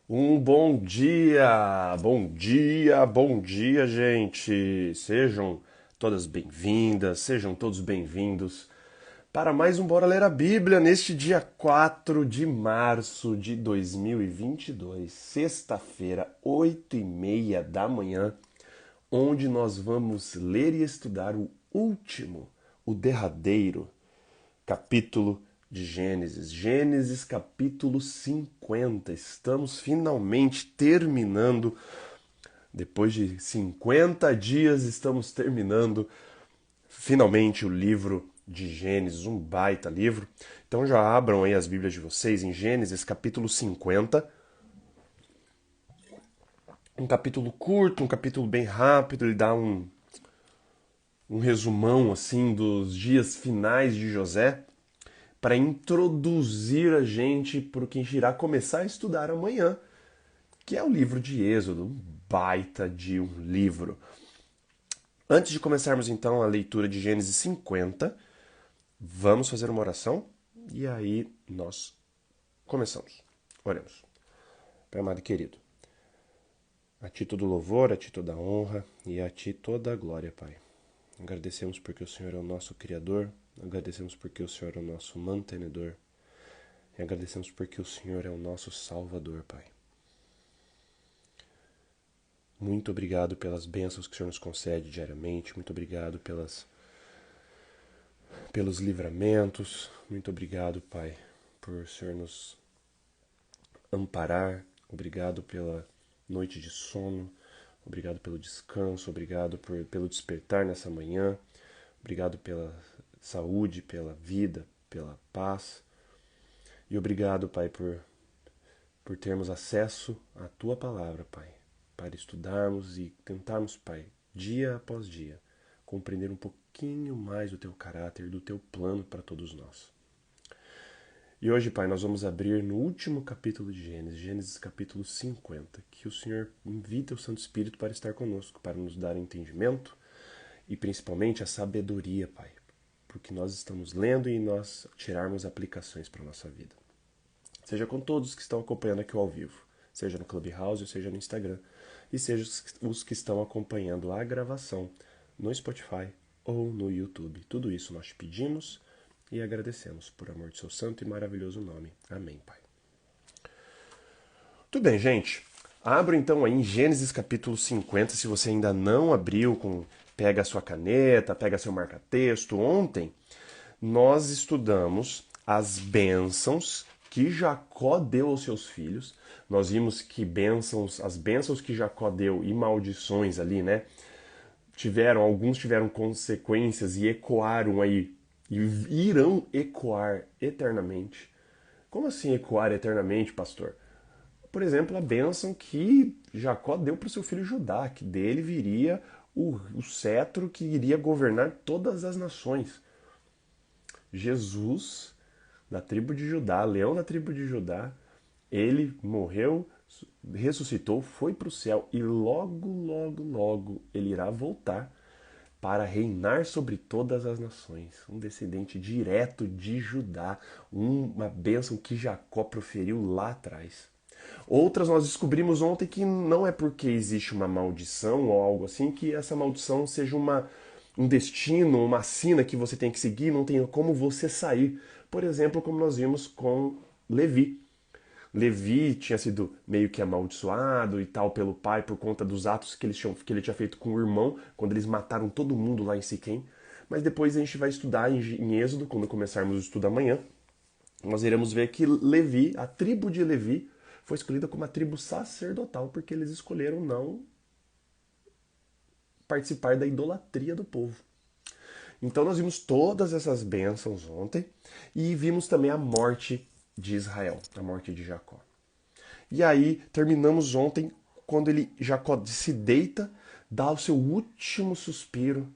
Bom dia, gente! Sejam todas bem-vindas, sejam todos bem-vindos para mais um Bora Ler a Bíblia neste dia 4 de março de 2022, sexta-feira, 8h30 da manhã, onde nós vamos ler e estudar o último, o derradeiro capítulo de Gênesis. Gênesis capítulo 50. Estamos finalmente terminando. Depois de 50 dias, estamos terminando finalmente o livro de Gênesis, um baita livro. Então já abram aí as Bíblias de vocês em Gênesis capítulo 50. Um capítulo curto, um capítulo bem rápido, ele dá um resumão assim dos dias finais de José, para introduzir a gente para o que irá começar a estudar amanhã, que é o livro de Êxodo, um baita de um livro. Antes de começarmos então a leitura de Gênesis 50, vamos fazer uma oração e aí nós começamos. Oremos. Pai amado e querido, a Ti todo louvor, a Ti toda honra e a Ti toda a glória, Pai. Agradecemos porque o Senhor é o nosso Criador, agradecemos porque o Senhor é o nosso mantenedor e agradecemos porque o Senhor é o nosso Salvador, Pai. Muito obrigado pelas bênçãos que o Senhor nos concede diariamente, muito obrigado pelos livramentos, muito obrigado, Pai, por o Senhor nos amparar, obrigado pela noite de sono, obrigado pelo descanso, obrigado pelo despertar nessa manhã, obrigado pela saúde, pela vida, pela paz. E obrigado, Pai, por termos acesso à Tua palavra, Pai, para estudarmos e tentarmos, Pai, dia após dia, compreender um pouquinho mais do Teu caráter, do Teu plano para todos nós. E hoje, Pai, nós vamos abrir no último capítulo de Gênesis, Gênesis capítulo 50, que o Senhor invita o Santo Espírito para estar conosco, para nos dar entendimento e principalmente a sabedoria, Pai, porque nós estamos lendo e nós tirarmos aplicações para a nossa vida. Seja com todos que estão acompanhando aqui ao vivo, seja no Clubhouse ou seja no Instagram, e seja os que estão acompanhando a gravação no Spotify ou no YouTube. Tudo isso nós te pedimos e agradecemos por amor de seu santo e maravilhoso nome. Amém, Pai. Tudo bem, gente. Abro então aí em Gênesis capítulo 50, se você ainda não abriu, pega a sua caneta, pega seu marca-texto. Ontem nós estudamos as bênçãos que Jacó deu aos seus filhos. Nós vimos que as bênçãos que Jacó deu e maldições ali, né? Alguns tiveram consequências e ecoaram aí, e irão ecoar eternamente. Como assim ecoar eternamente, pastor? Por exemplo, a bênção que Jacó deu para o seu filho Judá, que dele viria o cetro que iria governar todas as nações. Jesus, da tribo de Judá, leão da tribo de Judá, ele morreu, ressuscitou, foi para o céu e logo, logo, logo ele irá voltar para reinar sobre todas as nações. Um descendente direto de Judá, uma bênção que Jacó proferiu lá atrás. Outras nós descobrimos ontem que não é porque existe uma maldição ou algo assim que essa maldição seja um destino, uma sina que você tem que seguir, não tem como você sair. Por exemplo, como nós vimos com Levi. Levi tinha sido meio que amaldiçoado e tal pelo pai por conta dos atos que ele tinha feito com o irmão, quando eles mataram todo mundo lá em Siquém. Mas depois a gente vai estudar em Êxodo, quando começarmos o estudo amanhã, nós iremos ver que Levi, a tribo de Levi, foi escolhida como uma tribo sacerdotal porque eles escolheram não participar da idolatria do povo. Então nós vimos todas essas bênçãos ontem e vimos também a morte de Israel, a morte de Jacó. E aí terminamos ontem quando Jacó se deita, dá o seu último suspiro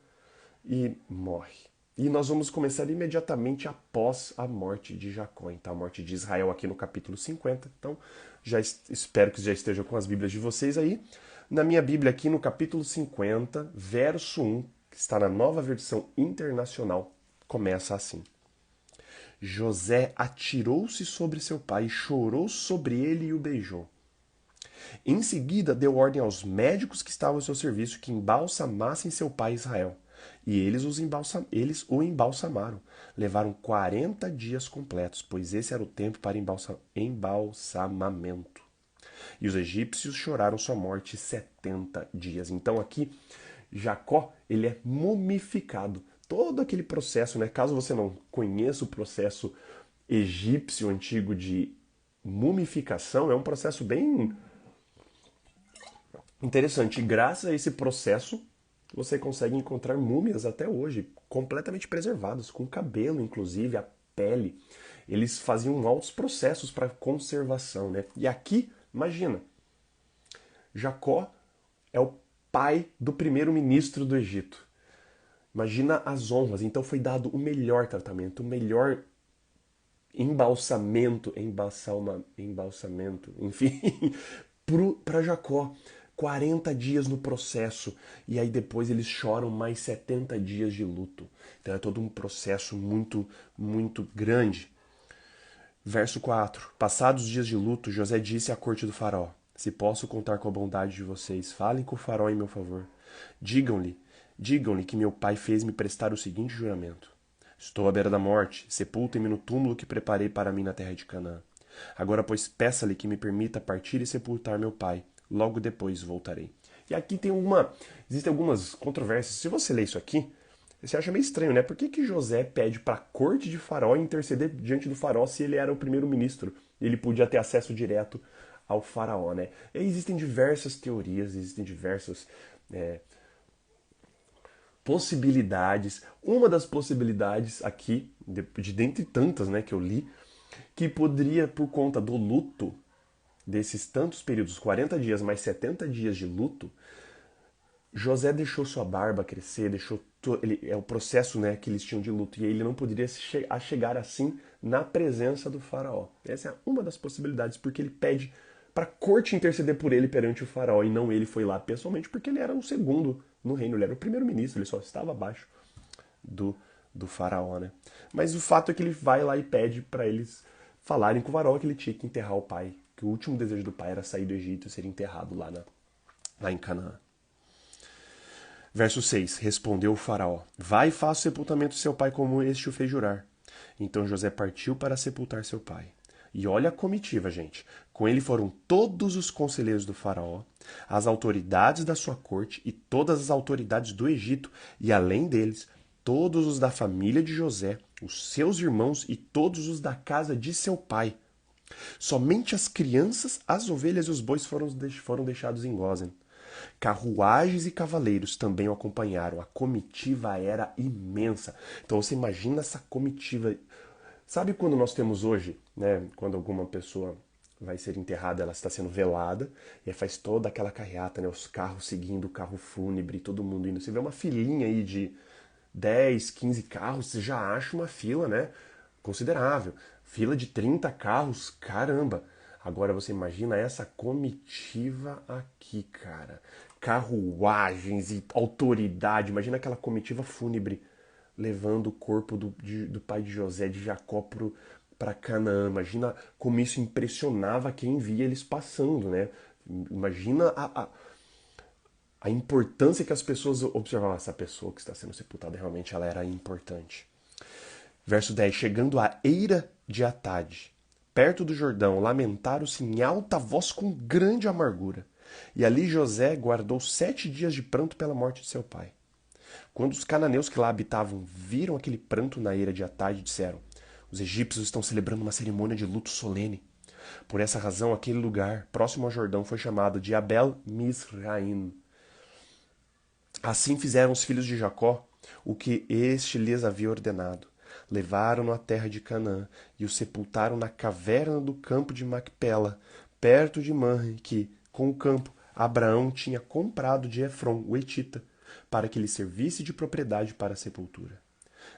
e morre. E nós vamos começar imediatamente após a morte de Jacó, então a morte de Israel aqui no capítulo 50. Então, espero que já estejam com as Bíblias de vocês aí. Na minha Bíblia aqui no capítulo 50, verso 1, que está na Nova Versão Internacional, começa assim: José atirou-se sobre seu pai, chorou sobre ele e o beijou. Em seguida, deu ordem aos médicos que estavam ao seu serviço que embalsamassem seu pai Israel. E eles o embalsamaram. Levaram 40 dias completos, pois esse era o tempo para embalsamamento. E os egípcios choraram sua morte 70 dias. Então aqui, Jacó, ele é mumificado. Todo aquele processo, né? Caso você não conheça o processo egípcio antigo de mumificação, é um processo bem interessante. E graças a esse processo, você consegue encontrar múmias até hoje, completamente preservadas, com cabelo, inclusive, a pele. Eles faziam altos processos para conservação, né? E aqui, imagina, Jacó é o pai do primeiro-ministro do Egito. Imagina as honras. Então foi dado o melhor tratamento, o melhor embalsamento, enfim, para Jacó. 40 dias no processo. E aí depois eles choram mais 70 dias de luto. Então é todo um processo muito, muito grande. Verso 4. Passados os dias de luto, José disse à corte do faraó: Se posso contar com a bondade de vocês, falem com o faraó em meu favor. Digam-lhe que meu pai fez-me prestar o seguinte juramento: Estou à beira da morte, sepultem-me no túmulo que preparei para mim na terra de Canaã. Agora, pois, peça-lhe que me permita partir e sepultar meu pai. Logo depois voltarei. E aqui existem algumas controvérsias. Se você ler isso aqui, você acha meio estranho, né? Por que José pede para a corte de Faraó interceder diante do Faraó se ele era o primeiro-ministro? Ele podia ter acesso direto ao Faraó, né? E existem diversas teorias, existem diversas possibilidades. Uma das possibilidades aqui, de dentre tantas, né, que eu li, que poderia, por conta do luto, desses tantos períodos, 40 dias mais 70 dias de luto, José deixou sua barba crescer, é o processo, né, que eles tinham de luto, e ele não poderia chegar assim na presença do faraó. Essa é uma das possibilidades, porque ele pede para a corte interceder por ele perante o faraó, e não ele foi lá pessoalmente, porque ele era o segundo no reino, ele era o primeiro-ministro, ele só estava abaixo do faraó, né? Mas o fato é que ele vai lá e pede para eles falarem com o faraó que ele tinha que enterrar o pai, que o último desejo do pai era sair do Egito e ser enterrado lá em Canaã. Verso 6. Respondeu o faraó: Vai e faça o sepultamento de seu pai como este o fez jurar. Então José partiu para sepultar seu pai. E olha a comitiva, gente. Com ele foram todos os conselheiros do faraó, as autoridades da sua corte e todas as autoridades do Egito, e além deles, todos os da família de José, os seus irmãos e todos os da casa de seu pai. Somente as crianças, as ovelhas e os bois foram deixados em Gósen. Carruagens e cavaleiros também o acompanharam. A comitiva era imensa. Então você imagina essa comitiva. Sabe quando nós temos hoje, né? Quando alguma pessoa vai ser enterrada, ela está sendo velada, e aí faz toda aquela carreata, né? Os carros seguindo o carro fúnebre, todo mundo indo. Você vê uma filinha aí de 10, 15 carros, você já acha uma fila, né? Considerável. Fila de 30 carros, caramba. Agora você imagina essa comitiva aqui, cara. Carruagens e autoridade. Imagina aquela comitiva fúnebre levando o corpo do pai de José, de Jacó, para Canaã. Imagina como isso impressionava quem via eles passando, né? Imagina a importância que as pessoas observavam. Essa pessoa que está sendo sepultada, realmente ela era importante. Verso 10. Chegando à eira de Atade, perto do Jordão, lamentaram-se em alta voz com grande amargura. E ali José guardou 7 dias de pranto pela morte de seu pai. Quando os cananeus que lá habitavam viram aquele pranto na eira de Atade, disseram: Os egípcios estão celebrando uma cerimônia de luto solene. Por essa razão, aquele lugar, próximo ao Jordão, foi chamado de Abel Mizraim. Assim fizeram os filhos de Jacó o que este lhes havia ordenado. Levaram-no à terra de Canaã e o sepultaram na caverna do campo de Macpela, perto de Manre, que, com o campo, Abraão tinha comprado de Efron, o Etita, para que lhe servisse de propriedade para a sepultura.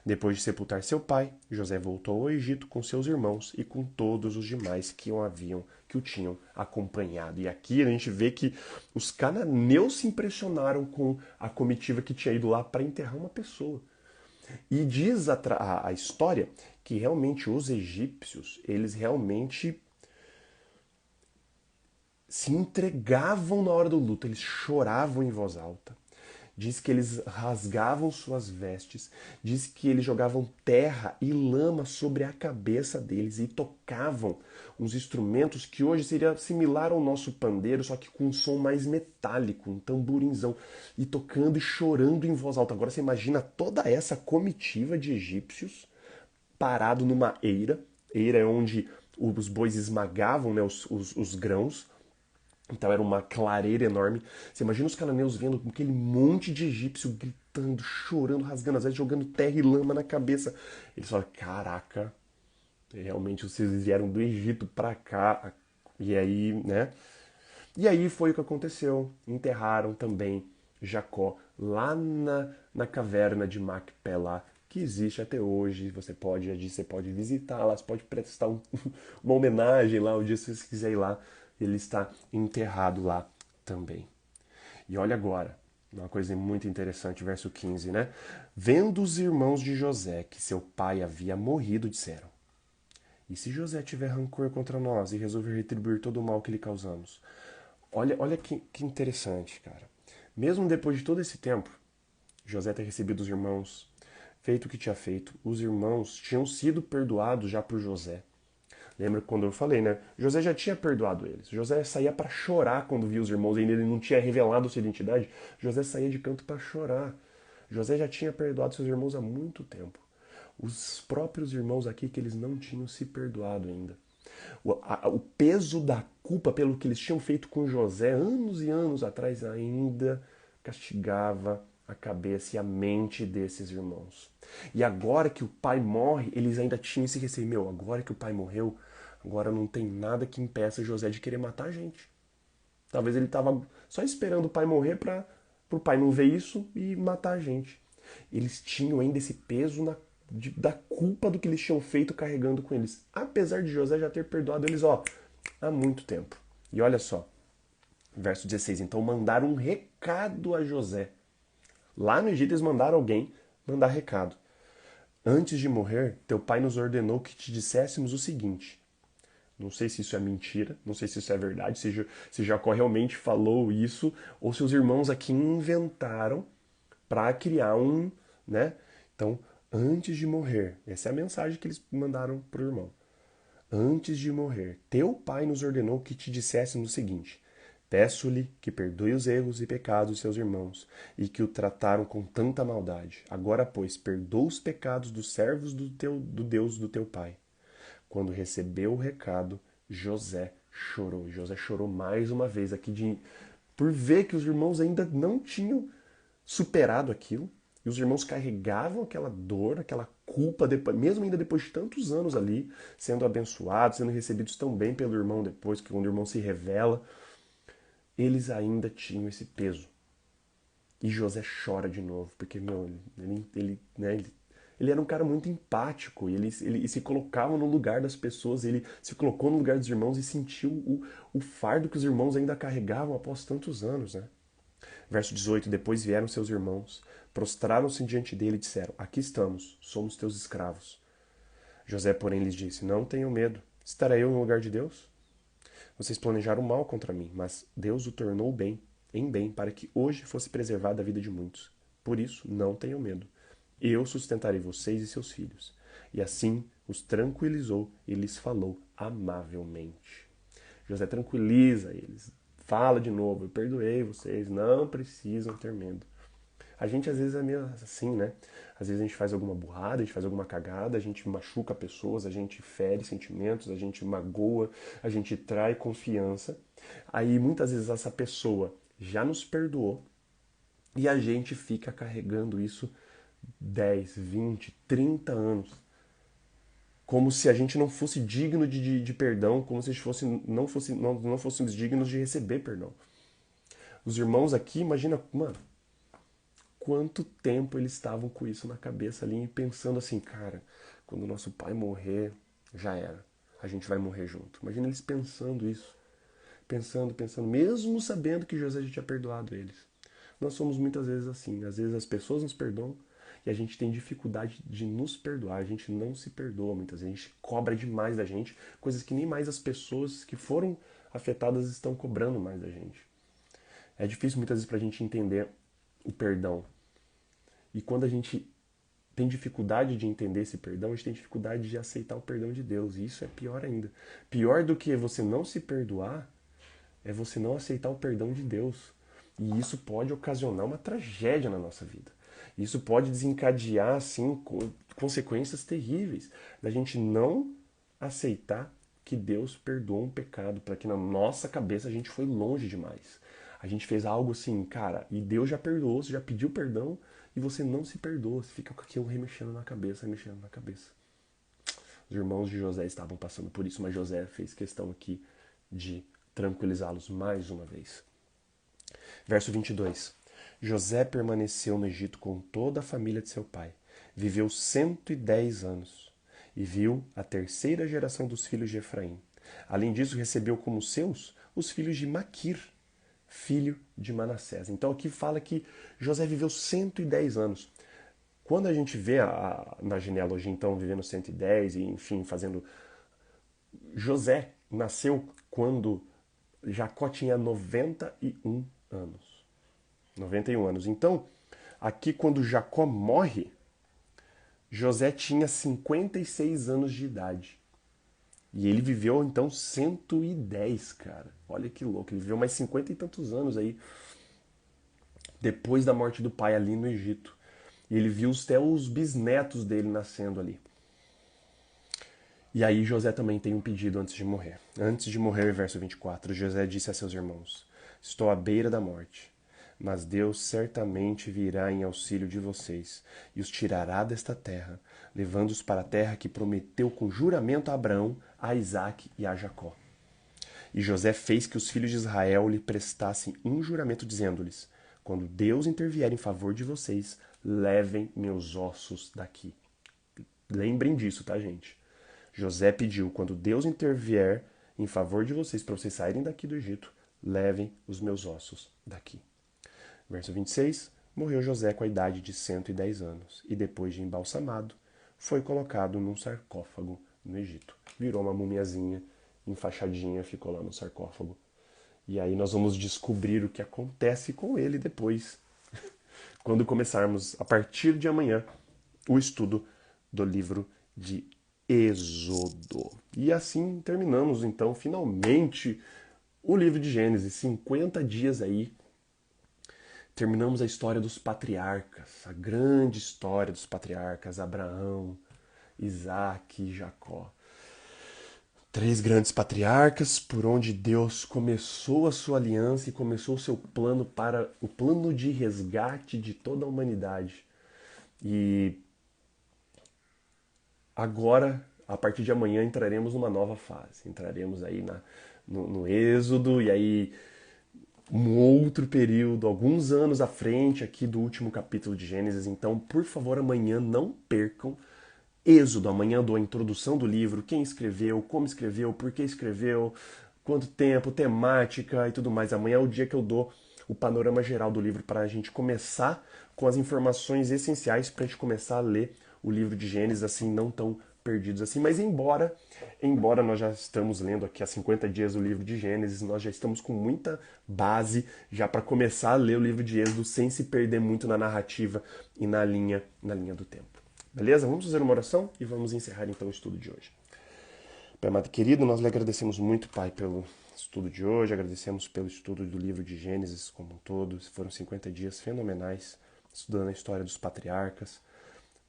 Depois de sepultar seu pai, José voltou ao Egito com seus irmãos e com todos os demais que o tinham acompanhado. E aqui a gente vê que os cananeus se impressionaram com a comitiva que tinha ido lá para enterrar uma pessoa. E diz a história que realmente os egípcios, eles realmente se entregavam na hora do luto, eles choravam em voz alta. Diz que eles rasgavam suas vestes, diz que eles jogavam terra e lama sobre a cabeça deles e tocavam uns instrumentos que hoje seria similar ao nosso pandeiro, só que com um som mais metálico, um tamborinzão, e tocando e chorando em voz alta. Agora você imagina toda essa comitiva de egípcios parado numa eira. Eira é onde os bois esmagavam, né, os grãos. Então era uma clareira enorme. Você imagina os cananeus vendo aquele monte de egípcio gritando, chorando, rasgando as vestes, jogando terra e lama na cabeça. Eles falam, caraca, realmente vocês vieram do Egito pra cá. E aí, né? E aí foi o que aconteceu. Enterraram também Jacó lá na caverna de Macpelá, que existe até hoje. Você pode visitá-la, você pode prestar uma homenagem lá, um dia se você quiser ir lá. Ele está enterrado lá também. E olha agora, uma coisa muito interessante, verso 15, né? Vendo os irmãos de José que seu pai havia morrido, disseram: E se José tiver rancor contra nós e resolver retribuir todo o mal que lhe causamos? Olha que interessante, cara. Mesmo depois de todo esse tempo, José ter recebido os irmãos, feito o que tinha feito, os irmãos tinham sido perdoados já por José. Lembra quando eu falei, né? José já tinha perdoado eles. José saía para chorar quando via os irmãos, ainda ele não tinha revelado sua identidade. José saía de canto para chorar. José já tinha perdoado seus irmãos há muito tempo. Os próprios irmãos aqui que eles não tinham se perdoado ainda. O peso da culpa pelo que eles tinham feito com José anos e anos atrás ainda castigava a cabeça e a mente desses irmãos. E agora que o pai morre, eles ainda tinham esse receio. Meu, agora que o pai morreu, agora não tem nada que impeça José de querer matar a gente. Talvez ele estava só esperando o pai morrer para o pai não ver isso e matar a gente. Eles tinham ainda esse peso da culpa do que eles tinham feito carregando com eles. Apesar de José já ter perdoado eles, ó, há muito tempo. E olha só, verso 16. Então mandaram um recado a José. Lá no Egito eles mandaram alguém mandar recado. Antes de morrer, teu pai nos ordenou que te disséssemos o seguinte. Não sei se isso é mentira, não sei se isso é verdade, se Jacó realmente falou isso, ou se os irmãos aqui inventaram para criar um, né? Então, antes de morrer, essa é a mensagem que eles mandaram pro irmão. Antes de morrer, teu pai nos ordenou que te disséssemos o seguinte: Peço-lhe que perdoe os erros e pecados de seus irmãos, e que o trataram com tanta maldade. Agora, pois, perdoa os pecados dos servos do Deus do teu pai. Quando recebeu o recado, José chorou. José chorou mais uma vez aqui por ver que os irmãos ainda não tinham superado aquilo. E os irmãos carregavam aquela dor, aquela culpa, mesmo ainda depois de tantos anos ali, sendo abençoados, sendo recebidos tão bem pelo irmão depois, que quando o irmão se revela, eles ainda tinham esse peso. E José chora de novo, porque, meu, ele era um cara muito empático, e ele se colocava no lugar das pessoas, ele se colocou no lugar dos irmãos e sentiu o fardo que os irmãos ainda carregavam após tantos anos, né? Verso 18: Depois vieram seus irmãos, prostraram-se diante dele e disseram: Aqui estamos, somos teus escravos. José, porém, lhes disse: Não tenham medo, estarei eu no lugar de Deus? Vocês planejaram mal contra mim, mas Deus o tornou bem, em bem, para que hoje fosse preservada a vida de muitos. Por isso, não tenham medo. Eu sustentarei vocês e seus filhos. E assim os tranquilizou e lhes falou amavelmente. José tranquiliza eles, fala de novo: Eu perdoei vocês, não precisam ter medo. A gente às vezes é meio assim, né? Às vezes a gente faz alguma burrada, a gente faz alguma cagada, a gente machuca pessoas, a gente fere sentimentos, a gente magoa, a gente trai confiança. Aí muitas vezes essa pessoa já nos perdoou e a gente fica carregando isso 10, 20, 30 anos. Como se a gente não fosse digno de perdão, como se a gente não fôssemos dignos de receber perdão. Os irmãos aqui, imagina, mano, quanto tempo eles estavam com isso na cabeça ali, pensando assim, cara, quando o nosso pai morrer, já era. A gente vai morrer junto. Imagina eles pensando isso. Pensando, mesmo sabendo que José já tinha perdoado eles. Nós somos muitas vezes assim. Às vezes as pessoas nos perdoam e a gente tem dificuldade de nos perdoar. A gente não se perdoa muitas vezes. A gente cobra demais da gente coisas que nem mais as pessoas que foram afetadas estão cobrando mais da gente. É difícil muitas vezes para a gente entender o perdão. E quando a gente tem dificuldade de entender esse perdão, a gente tem dificuldade de aceitar o perdão de Deus. E isso é pior ainda. Pior do que você não se perdoar é você não aceitar o perdão de Deus. E isso pode ocasionar uma tragédia na nossa vida. Isso pode desencadear, assim, consequências terríveis. Da gente não aceitar que Deus perdoou um pecado, para que na nossa cabeça a gente foi longe demais. A gente fez algo assim, cara, e Deus já perdoou, você já pediu perdão, e você não se perdoa, você fica com aquilo remexendo na cabeça, remexendo na cabeça. Os irmãos de José estavam passando por isso, mas José fez questão aqui de tranquilizá-los mais uma vez. Verso 22. José permaneceu no Egito com toda a família de seu pai. Viveu 110 anos e viu a terceira geração dos filhos de Efraim. Além disso, recebeu como seus os filhos de Maquir, filho de Manassés. Então aqui fala que José viveu 110 anos. Quando a gente vê na genealogia, então, vivendo 110 e, enfim, fazendo... José nasceu quando Jacó tinha 91 anos. 91 anos. Então, aqui quando Jacó morre, José tinha 56 anos de idade. E ele viveu, então, 110, cara. Olha que louco. Ele viveu mais 50 e tantos anos aí, depois da morte do pai ali no Egito. E ele viu até os bisnetos dele nascendo ali. E aí José também tem um pedido antes de morrer. Antes de morrer, verso 24, José disse a seus irmãos: Estou à beira da morte, mas Deus certamente virá em auxílio de vocês e os tirará desta terra, levando-os para a terra que prometeu com juramento a Abraão, a Isaque e a Jacó. E José fez que os filhos de Israel lhe prestassem um juramento, dizendo-lhes: Quando Deus intervier em favor de vocês, levem meus ossos daqui. Lembrem disso, tá, gente? José pediu: quando Deus intervier em favor de vocês, para vocês saírem daqui do Egito, levem os meus ossos daqui. Verso 26. Morreu José com a idade de 110 anos, e depois de embalsamado, foi colocado num sarcófago no Egito. Virou uma mumiazinha, enfaixadinha, ficou lá no sarcófago. E aí nós vamos descobrir o que acontece com ele depois, quando começarmos, a partir de amanhã, o estudo do livro de Êxodo. E assim terminamos, então, finalmente, o livro de Gênesis. 50 dias aí. Terminamos a história dos patriarcas, a grande história dos patriarcas, Abraão, Isaac e Jacó. 3 grandes patriarcas por onde Deus começou a sua aliança e começou o seu plano para o plano de resgate de toda a humanidade. E agora, a partir de amanhã, entraremos numa nova fase. Entraremos aí no Êxodo e aí um outro período, alguns anos à frente aqui do último capítulo de Gênesis. Então, por favor, amanhã não percam Êxodo. Amanhã eu dou a introdução do livro, quem escreveu, como escreveu, por que escreveu, quanto tempo, temática e tudo mais. Amanhã é o dia que eu dou o panorama geral do livro para a gente começar com as informações essenciais para a gente começar a ler o livro de Gênesis assim, não tão perdidos assim. Mas embora nós já estamos lendo aqui há 50 dias o livro de Gênesis, nós já estamos com muita base já para começar a ler o livro de Êxodo sem se perder muito na narrativa e na linha do tempo. Beleza? Vamos fazer uma oração e vamos encerrar então o estudo de hoje. Pai amado querido, nós lhe agradecemos muito, Pai, pelo estudo de hoje, agradecemos pelo estudo do livro de Gênesis como um todo. Foram 50 dias fenomenais, estudando a história dos patriarcas,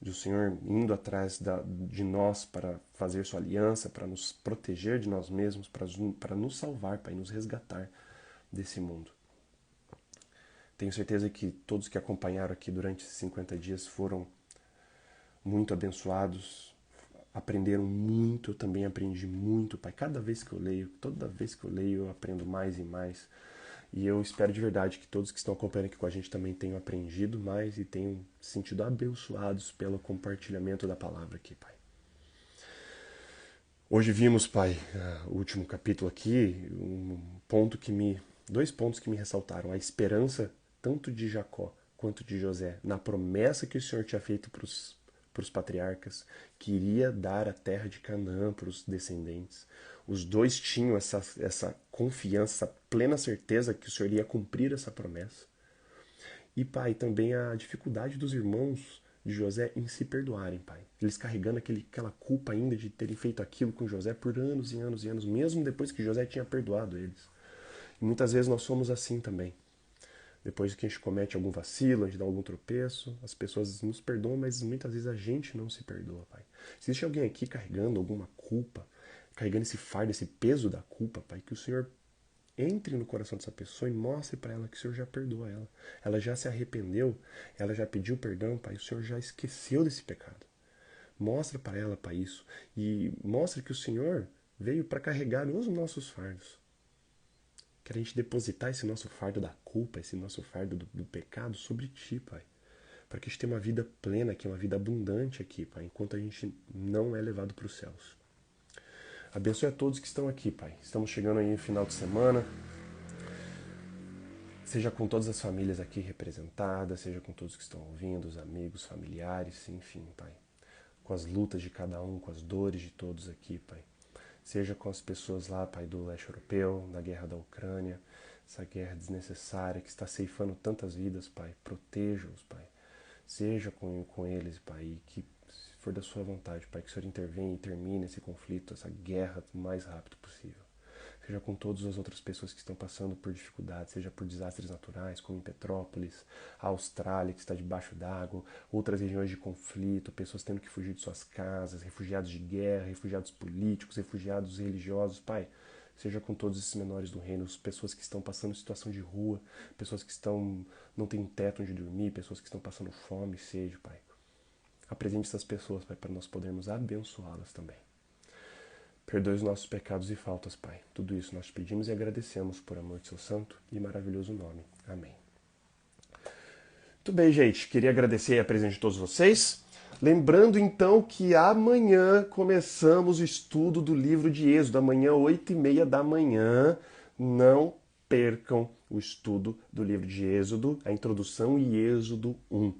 do Senhor indo atrás de nós para fazer sua aliança, para nos proteger de nós mesmos, para nos salvar, Pai, nos resgatar desse mundo. Tenho certeza que todos que acompanharam aqui durante esses 50 dias foram muito abençoados, aprenderam muito, eu também aprendi muito, Pai. Cada vez que eu leio, toda vez que eu leio, eu aprendo mais e mais. E eu espero de verdade que todos que estão acompanhando aqui com a gente também tenham aprendido mais e tenham se sentido abençoados pelo compartilhamento da palavra aqui, Pai. Hoje vimos, Pai, o último capítulo aqui, dois pontos que me ressaltaram. A esperança tanto de Jacó quanto de José na promessa que o Senhor tinha feito para os patriarcas, que iria dar a terra de Canaã para os descendentes. Os dois tinham essa confiança, essa plena certeza que o Senhor ia cumprir essa promessa. E, Pai, também a dificuldade dos irmãos de José em se perdoarem, Pai. Eles carregando aquela culpa ainda de terem feito aquilo com José por anos e anos e anos, mesmo depois que José tinha perdoado eles. E muitas vezes nós somos assim também. Depois que a gente comete algum vacilo, a gente dá algum tropeço, as pessoas nos perdoam, mas muitas vezes a gente não se perdoa, Pai. Se existe alguém aqui carregando alguma culpa, carregando esse fardo, esse peso da culpa, Pai, que o Senhor entre no coração dessa pessoa e mostre para ela que o Senhor já perdoa ela. Ela já se arrependeu, ela já pediu perdão, Pai, o Senhor já esqueceu desse pecado. Mostra para ela, Pai, isso. E mostra que o Senhor veio para carregar os nossos fardos. Quer a gente depositar esse nosso fardo da culpa, esse nosso fardo do pecado sobre Ti, Pai. Para que a gente tenha uma vida plena aqui, uma vida abundante aqui, Pai, enquanto a gente não é levado para os céus. Abençoe a todos que estão aqui, Pai. Estamos chegando aí no final de semana. Seja com todas as famílias aqui representadas, seja com todos que estão ouvindo, os amigos, familiares, enfim, Pai. Com as lutas de cada um, com as dores de todos aqui, Pai. Seja com as pessoas lá, Pai, do leste europeu, na guerra da Ucrânia, essa guerra desnecessária que está ceifando tantas vidas, Pai. Proteja-os, Pai. Seja com eles, Pai, e que, se for da sua vontade, Pai, que o Senhor intervenha e termine esse conflito, essa guerra o mais rápido possível. Seja com todas as outras pessoas que estão passando por dificuldades, seja por desastres naturais, como em Petrópolis, a Austrália, que está debaixo d'água, outras regiões de conflito, pessoas tendo que fugir de suas casas, refugiados de guerra, refugiados políticos, refugiados religiosos. Pai, seja com todos esses menores do reino, pessoas que estão passando situação de rua, pessoas que não têm um teto onde dormir, pessoas que estão passando fome, seja, Pai. Apresente essas pessoas, Pai, para nós podermos abençoá-las também. Perdoe os nossos pecados e faltas, Pai. Tudo isso nós te pedimos e agradecemos por amor de seu santo e maravilhoso nome. Amém. Muito bem, gente. Queria agradecer a presença de todos vocês. Lembrando, então, que amanhã começamos o estudo do livro de Êxodo. Amanhã, 8h30 da manhã. Não percam o estudo do livro de Êxodo, a introdução e Êxodo 1.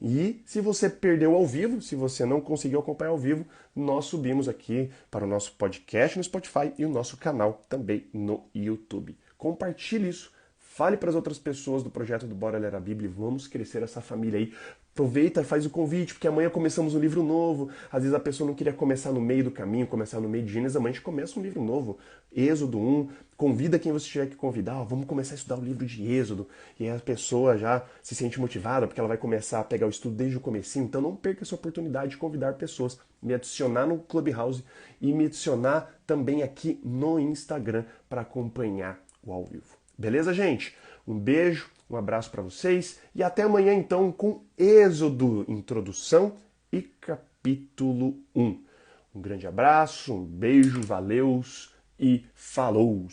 E se você perdeu ao vivo, se você não conseguiu acompanhar ao vivo, nós subimos aqui para o nosso podcast no Spotify e o nosso canal também no YouTube. Compartilhe isso, fale para as outras pessoas do projeto do Bora Ler a Bíblia e vamos crescer essa família aí. Aproveita e faz o convite, porque amanhã começamos um livro novo. Às vezes a pessoa não queria começar no meio do caminho, começar no meio de Gênesis, amanhã a gente começa um livro novo, Êxodo 1. Convida quem você tiver que convidar, vamos começar a estudar o livro de Êxodo. E aí a pessoa já se sente motivada, porque ela vai começar a pegar o estudo desde o comecinho. Então não perca essa oportunidade de convidar pessoas, me adicionar no Clubhouse e me adicionar também aqui no Instagram para acompanhar o ao vivo. Beleza, gente? Um beijo, um abraço para vocês e até amanhã então com Êxodo, introdução e capítulo 1. Um grande abraço, um beijo, valeus e falou!